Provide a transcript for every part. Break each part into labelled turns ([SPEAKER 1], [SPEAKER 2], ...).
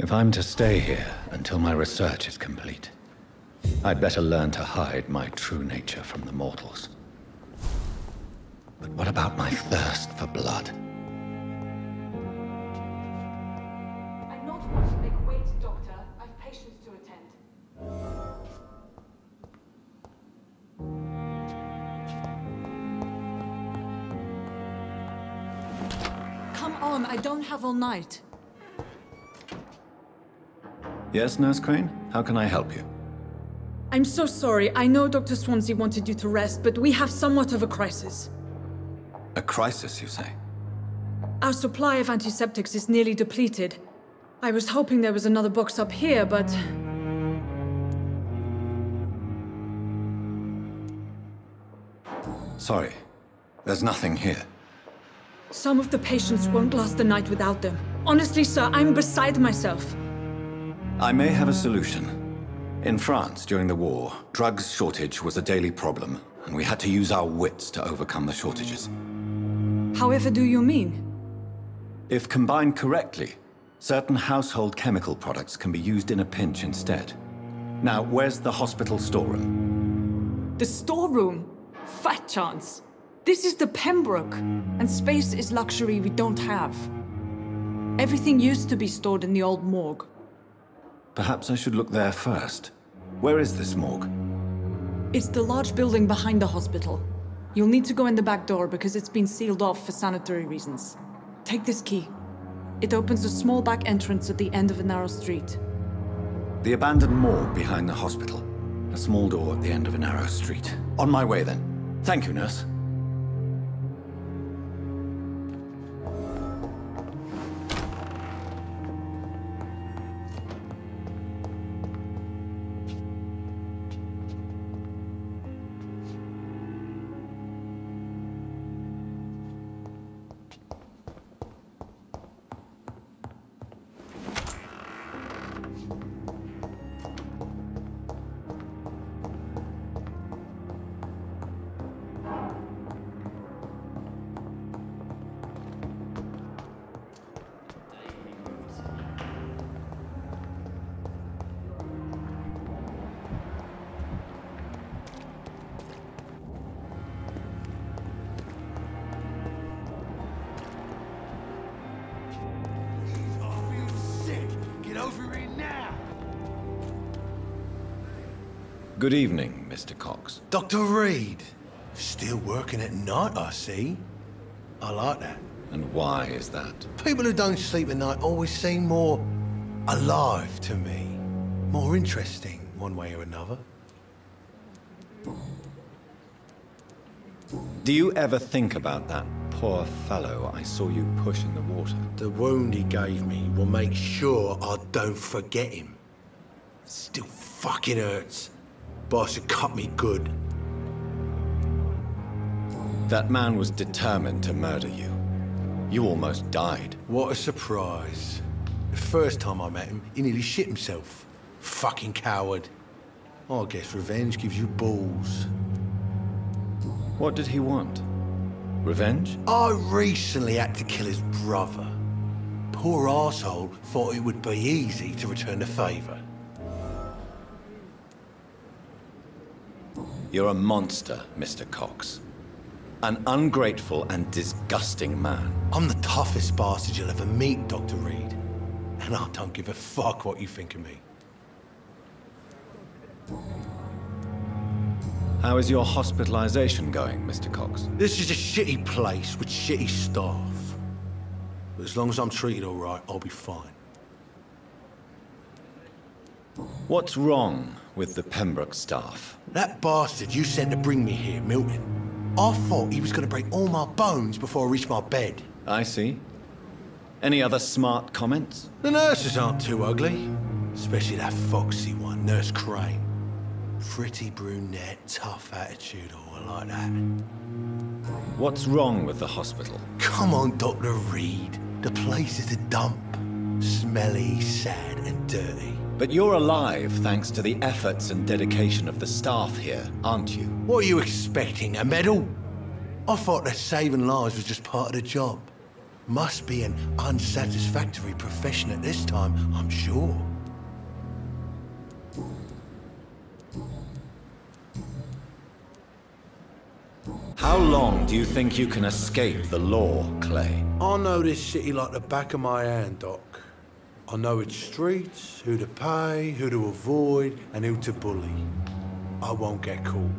[SPEAKER 1] If I'm to stay here until my research is complete, I'd better learn to hide my true nature from the mortals. But what about my thirst for blood?
[SPEAKER 2] I'm not one to make wait, Doctor. I've patients to attend. Come on, I don't have all night.
[SPEAKER 1] Yes, Nurse Crane? How can I help you?
[SPEAKER 2] I'm so sorry. I know Dr. Swansea wanted you to rest, but we have somewhat of a crisis.
[SPEAKER 1] A crisis, you say?
[SPEAKER 2] Our supply of antiseptics is nearly depleted. I was hoping there was another box up here, but...
[SPEAKER 1] Sorry. There's nothing here.
[SPEAKER 2] Some of the patients won't last the night without them. Honestly, sir, I'm beside myself.
[SPEAKER 1] I may have a solution. In France, during the war, drugs shortage was a daily problem, and we had to use our wits to overcome the shortages.
[SPEAKER 2] However do you mean?
[SPEAKER 1] If combined correctly, certain household chemical products can be used in a pinch instead. Now, where's the hospital storeroom?
[SPEAKER 2] The storeroom? Fat chance. This is the Pembroke, and space is luxury we don't have. Everything used to be stored in the old morgue.
[SPEAKER 1] Perhaps I should look there first. Where is this morgue?
[SPEAKER 2] It's the large building behind the hospital. You'll need to go in the back door because it's been sealed off for sanitary reasons. Take this key. It opens a small back entrance at the end of a narrow street.
[SPEAKER 1] The abandoned morgue behind the hospital. A small door at the end of a narrow street. On my way then. Thank you, nurse. Good evening, Mr. Cox.
[SPEAKER 3] Dr. Reid. Still working at night, I see. I like that.
[SPEAKER 1] And why is that?
[SPEAKER 3] People who don't sleep at night always seem more alive to me. More interesting, one way or another.
[SPEAKER 1] Do you ever think about that poor fellow I saw you push in the water?
[SPEAKER 3] The wound he gave me will make sure I don't forget him. Still fucking hurts. Boss had cut me good.
[SPEAKER 1] That man was determined to murder you. You almost died.
[SPEAKER 3] What a surprise. The first time I met him, he nearly shit himself. Fucking coward. I guess revenge gives you balls.
[SPEAKER 1] What did he want? Revenge?
[SPEAKER 3] I recently had to kill his brother. Poor arsehole thought it would be easy to return the favour.
[SPEAKER 1] You're a monster, Mr. Cox. An ungrateful and disgusting man.
[SPEAKER 3] I'm the toughest bastard you'll ever meet, Dr. Reid. And I don't give a fuck what you think of me.
[SPEAKER 1] How is your hospitalization going, Mr. Cox?
[SPEAKER 3] This is a shitty place with shitty staff. But as long as I'm treated all right, I'll be fine.
[SPEAKER 1] What's wrong with the Pembroke staff?
[SPEAKER 3] That bastard you sent to bring me here, Milton. I thought he was going to break all my bones before I reached my bed.
[SPEAKER 1] I see. Any other smart comments?
[SPEAKER 3] The nurses aren't too ugly. Especially that foxy one, Nurse Crane. Pretty brunette, tough attitude, all like that.
[SPEAKER 1] What's wrong with the hospital?
[SPEAKER 3] Come on, Dr. Reid. The place is a dump. Smelly, sad, and dirty.
[SPEAKER 1] But you're alive thanks to the efforts and dedication of the staff here, aren't you?
[SPEAKER 3] What are you expecting, a medal? I thought that saving lives was just part of the job. Must be an unsatisfactory profession at this time, I'm sure.
[SPEAKER 1] How long do you think you can escape the law, Clay?
[SPEAKER 3] I know this city like the back of my hand, Doc. I know its streets, who to pay, who to avoid, and who to bully. I won't get caught.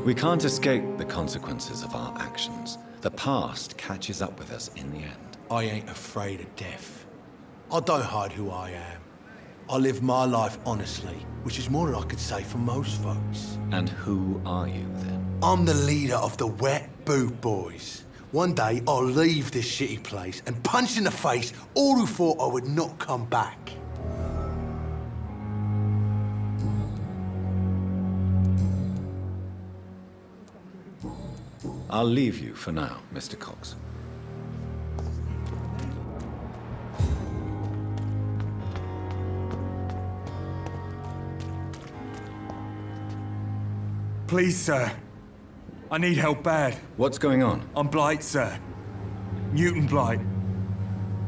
[SPEAKER 1] We can't escape the consequences of our actions. The past catches up with us in the end.
[SPEAKER 3] I ain't afraid of death. I don't hide who I am. I live my life honestly, which is more than I could say for most folks.
[SPEAKER 1] And who are you, then?
[SPEAKER 3] I'm the leader of the Wet Boot Boys. One day, I'll leave this shitty place and punch in the face all who thought I would not come back.
[SPEAKER 1] I'll leave you for now, Mr. Cox.
[SPEAKER 4] Please, sir. I need help bad.
[SPEAKER 1] What's going on?
[SPEAKER 4] I'm Blight, sir. Newton Blight.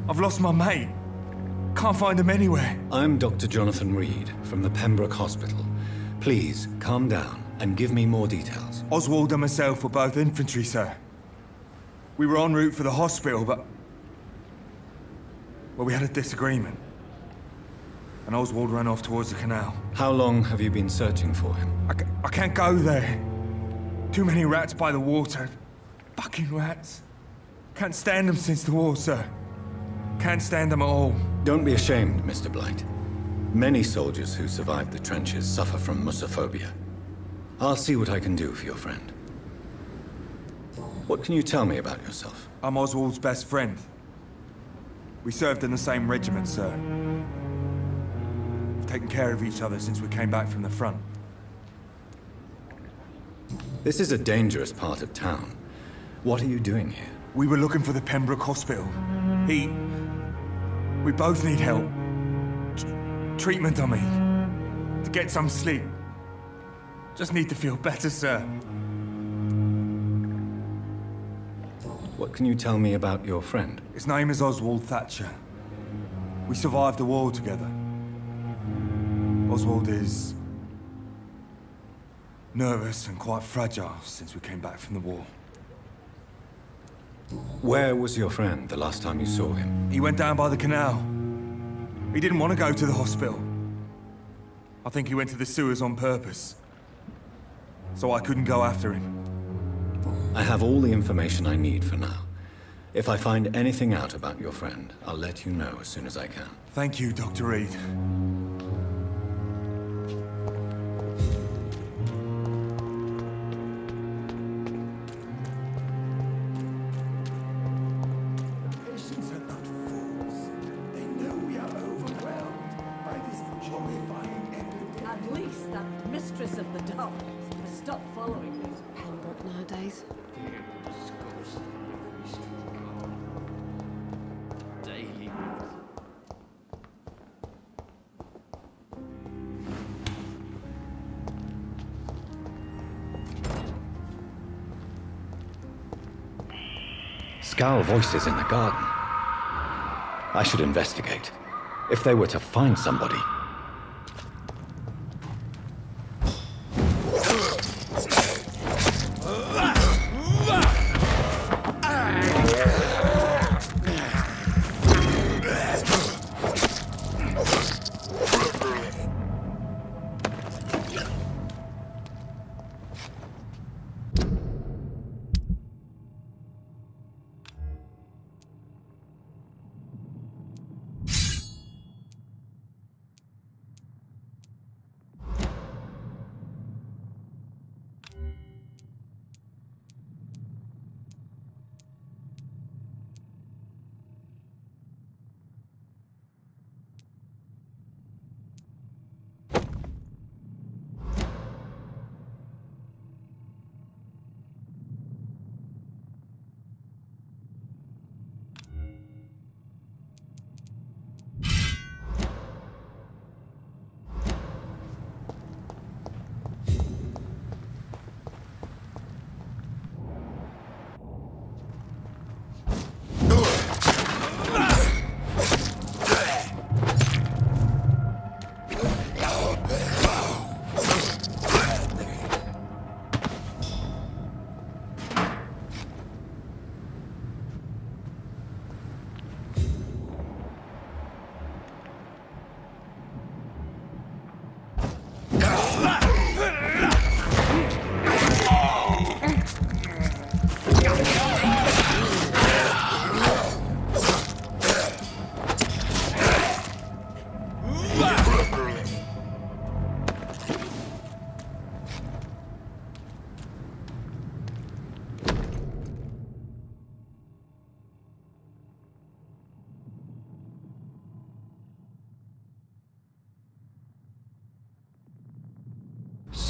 [SPEAKER 4] I've lost my mate. Can't find him anywhere.
[SPEAKER 1] I'm Dr. Jonathan Reid from the Pembroke Hospital. Please, calm down and give me more details.
[SPEAKER 4] Oswald and myself were both infantry, sir. We were en route for the hospital, but... well, we had a disagreement. And Oswald ran off towards the canal.
[SPEAKER 1] How long have you been searching for him?
[SPEAKER 4] I can't go there. Too many rats by the water. Fucking rats. Can't stand them since the war, sir. Can't stand them at all.
[SPEAKER 1] Don't be ashamed, Mr. Blight. Many soldiers who survived the trenches suffer from musophobia. I'll see what I can do for your friend. What can you tell me about yourself?
[SPEAKER 4] I'm Oswald's best friend. We served in the same regiment, sir. We've taken care of each other since we came back from the front.
[SPEAKER 1] This is a dangerous part of town. What are you doing here?
[SPEAKER 4] We were looking for the Pembroke Hospital. We both need help. Treatment, I mean. To get some sleep. Just need to feel better, sir.
[SPEAKER 1] What can you tell me about your friend?
[SPEAKER 4] His name is Oswald Thatcher. We survived the war together. Oswald is... nervous and quite fragile since we came back from the war.
[SPEAKER 1] Where was your friend the last time you saw him?
[SPEAKER 4] He went down by the canal. He didn't want to go to the hospital. I think he went to the sewers on purpose. So I couldn't go after him.
[SPEAKER 1] I have all the information I need for now. If I find anything out about your friend, I'll let you know as soon as I can.
[SPEAKER 4] Thank you, Dr. Reid.
[SPEAKER 3] Patients are not fools. They know we are overwhelmed by this horrifying epidemic.
[SPEAKER 5] At least that mistress of the dark has stopped following us.
[SPEAKER 6] Pembroke nowadays.
[SPEAKER 7] Daily.
[SPEAKER 1] Skal voices in the garden. I should investigate. If they were to find somebody...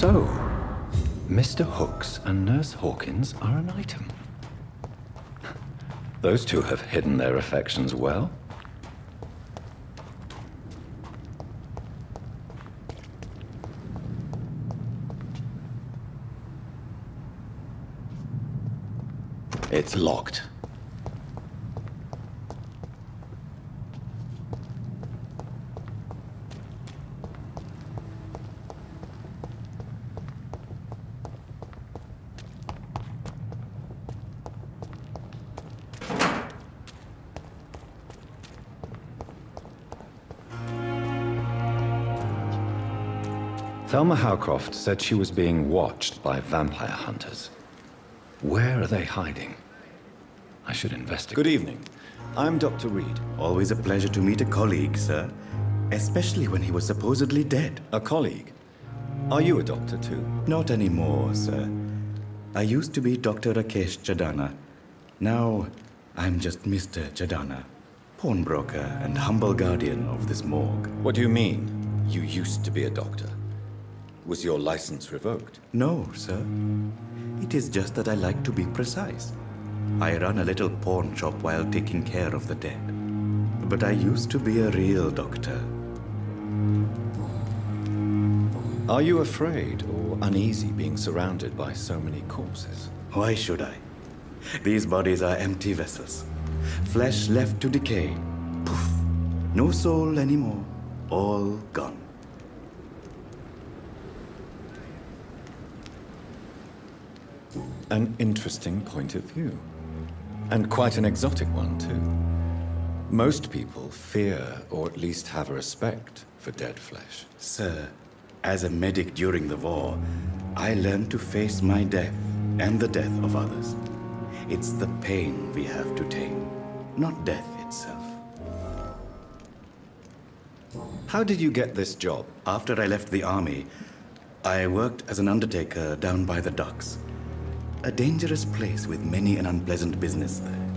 [SPEAKER 1] So, Mr. Hooks and Nurse Hawkins are an item. Those two have hidden their affections well. It's locked. Thelma Howcroft said she was being watched by vampire hunters. Where are they hiding? I should investigate.
[SPEAKER 6] Good evening. I'm Dr. Reid.
[SPEAKER 7] Always a pleasure to meet a colleague, sir. Especially when he was supposedly dead.
[SPEAKER 6] A colleague? Are you a doctor too?
[SPEAKER 7] Not anymore, sir. I used to be Dr. Rakesh Chadana. Now, I'm just Mr. Chadana, pawnbroker and humble guardian of this morgue.
[SPEAKER 6] What do you mean, you used to be a doctor? Was your license revoked?
[SPEAKER 7] No, sir. It is just that I like to be precise. I run a little pawn shop while taking care of the dead. But I used to be a real doctor.
[SPEAKER 6] Are you afraid or uneasy being surrounded by so many corpses?
[SPEAKER 7] Why should I? These bodies are empty vessels. Flesh left to decay. Poof. No soul anymore. All gone.
[SPEAKER 6] An interesting point of view. And quite an exotic one, too. Most people fear, or at least have a respect, for dead flesh.
[SPEAKER 7] Sir, as a medic during the war, I learned to face my death and the death of others. It's the pain we have to tame, not death itself.
[SPEAKER 6] How did you get this job?
[SPEAKER 7] After I left the army, I worked as an undertaker down by the docks. A dangerous place with many an unpleasant business there.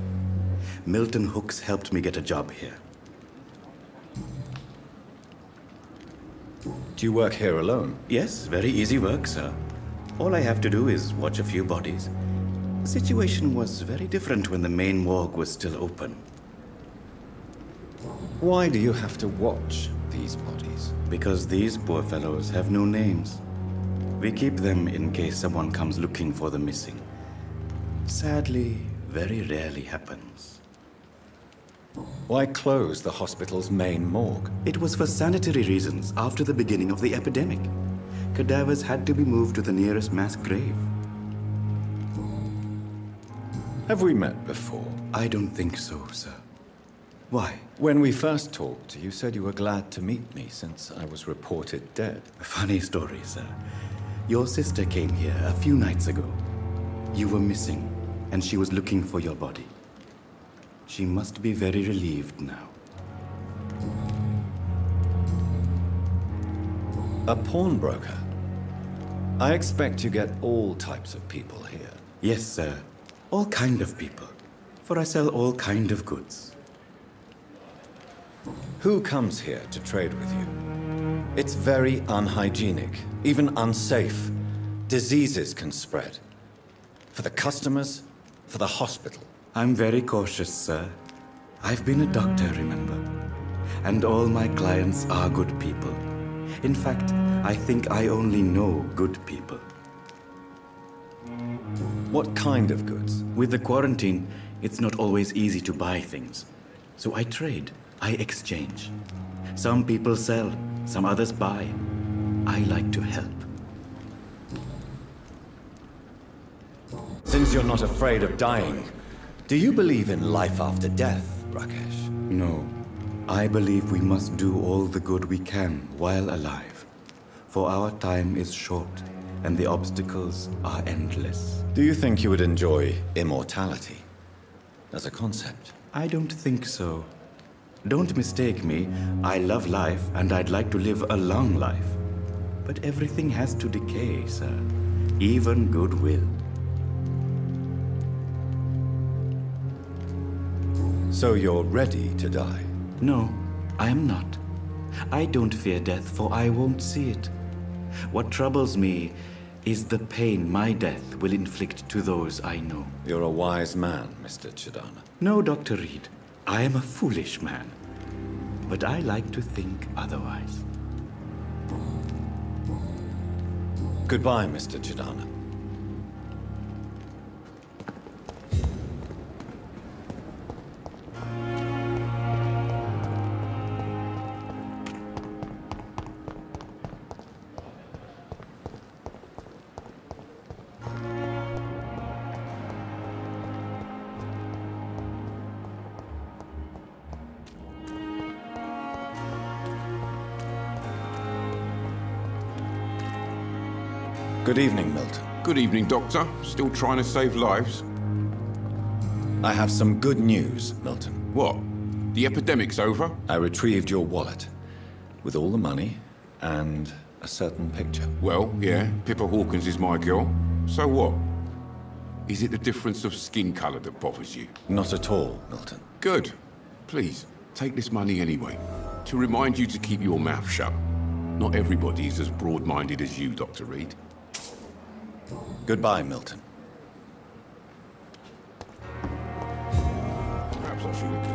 [SPEAKER 7] Milton Hooks helped me get a job here.
[SPEAKER 6] Do you work here alone?
[SPEAKER 7] Yes, very easy work, sir. All I have to do is watch a few bodies. The situation was very different when the main morgue was still open.
[SPEAKER 6] Why do you have to watch these bodies?
[SPEAKER 7] Because these poor fellows have no names. We keep them in case someone comes looking for the missing. Sadly, very rarely happens.
[SPEAKER 6] Why close the hospital's main morgue?
[SPEAKER 7] It was for sanitary reasons after the beginning of the epidemic. Cadavers had to be moved to the nearest mass grave.
[SPEAKER 6] Have we met before?
[SPEAKER 7] I don't think so, sir. Why?
[SPEAKER 6] When we first talked, you said you were glad to meet me since I was reported dead.
[SPEAKER 7] A funny story, sir. Your sister came here a few nights ago. You were missing, and she was looking for your body. She must be very relieved now.
[SPEAKER 6] A pawnbroker? I expect you get all types of people here.
[SPEAKER 7] Yes, sir. All kind of people. For I sell all kind of goods.
[SPEAKER 6] Who comes here to trade with you? It's very unhygienic, even unsafe. Diseases can spread. For the customers, for the hospital.
[SPEAKER 7] I'm very cautious, sir. I've been a doctor, remember? And all my clients are good people. In fact, I think I only know good people.
[SPEAKER 6] What kind of goods?
[SPEAKER 7] With the quarantine, it's not always easy to buy things. So I trade, I exchange. Some people sell, some others buy. I like to help.
[SPEAKER 6] Since you're not afraid of dying, do you believe in life after death, Rakesh?
[SPEAKER 7] No. I believe we must do all the good we can while alive. For our time is short, and the obstacles are endless.
[SPEAKER 6] Do you think you would enjoy immortality as a concept?
[SPEAKER 7] I don't think so. Don't mistake me. I love life, and I'd like to live a long life. But everything has to decay, sir. Even goodwill.
[SPEAKER 6] So you're ready to die?
[SPEAKER 7] No, I am not. I don't fear death, for I won't see it. What troubles me is the pain my death will inflict to those I know.
[SPEAKER 6] You're a wise man, Mr. Chidana.
[SPEAKER 7] No, Dr. Reid. I am a foolish man. But I like to think otherwise.
[SPEAKER 6] Goodbye, Mr. Chidana. Good evening, Milton.
[SPEAKER 8] Good evening, Doctor. Still trying to save lives?
[SPEAKER 6] I have some good news, Milton.
[SPEAKER 8] What? The epidemic's over?
[SPEAKER 6] I retrieved your wallet, with all the money and a certain picture.
[SPEAKER 8] Well, yeah, Pippa Hawkins is my girl. So what? Is it the difference of skin colour that bothers you?
[SPEAKER 6] Not at all, Milton.
[SPEAKER 8] Good. Please, take this money anyway. To remind you to keep your mouth shut. Not everybody is as broad-minded as you, Dr. Reid.
[SPEAKER 6] Goodbye, Milton.
[SPEAKER 8] Perhaps I should